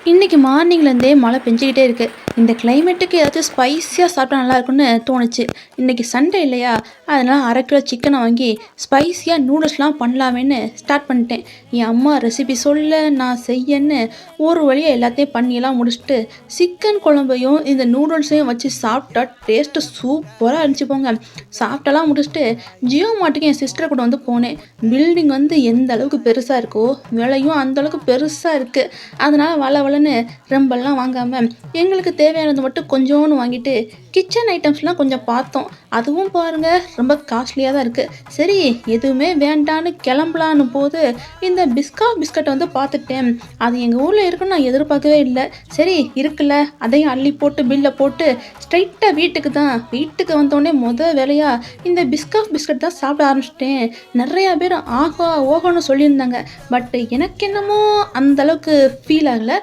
இன்னைக்கு மார்னிங்லேருந்தே மழை பெஞ்சிக்கிட்டே இருக்கு. இந்த கிளைமேட்டுக்கு ஏதாச்சும் ஸ்பைஸியாக சாப்பிட்டா நல்லா இருக்கும்னு தோணுச்சு. இன்னைக்கு சண்டே இல்லையா, அதனால 1/2 கிலோ சிக்கனை வாங்கி ஸ்பைஸியாக நூடுல்ஸ்லாம் பண்ணலாமேன்னு ஸ்டார்ட் பண்ணிட்டேன். என் அம்மா ரெசிபி சொல்ல நான் செய்யன்னு ஒரு வழியாக எல்லாத்தையும் பண்ணியெல்லாம் முடிச்சுட்டு சிக்கன் குழம்பையும் இந்த நூடுல்ஸையும் வச்சு சாப்பிட்டா டேஸ்ட்டு சூப்பராக இருந்துச்சு போங்க. சாப்பிட்டெல்லாம் முடிச்சுட்டு ஜியோ மார்ட்டுக்கு என் சிஸ்டரை கூட வந்து போனேன். பில்டிங் வந்து எந்த அளவுக்கு பெருசாக இருக்கோ விலையும் அந்த அளவுக்கு பெருசாக இருக்குது. அதனால் வளவளன்னு ரொம்பலாம் வாங்காமல் எங்களுக்கு தேவையானது மட்டும் கொஞ்சோன்னு வாங்கிட்டு கிச்சன் ஐட்டம்ஸ்லாம் கொஞ்சம் பார்த்தோம். அதுவும் பாருங்கள் ரொம்ப காஸ்ட்லியாக தான் இருக்குது. சரி எதுவுமே வேண்டான்னு கிளம்பலான்னு போது இந்த பிஸ்கட் வந்து பார்த்துட்டேன். அது எங்கள் ஊரில் இருக்குன்னு நான் எதிர்பார்க்கவே இல்லை. சரி இருக்குல்ல, அதையும் அள்ளி போட்டு பில்லை போட்டு ஸ்ட்ரைட்டாக வீட்டுக்கு வந்தோடனே வேலையாக இந்த பிஸ்கட் தான் சாப்பிட ஆரம்பிச்சிட்டேன். நிறையா பேர் ஆஹா ஓஹோன்னு சொல்லியிருந்தாங்க. பட் எனக்கு என்னமோ அந்த அளவுக்கு ஃபீல் ஆகலை.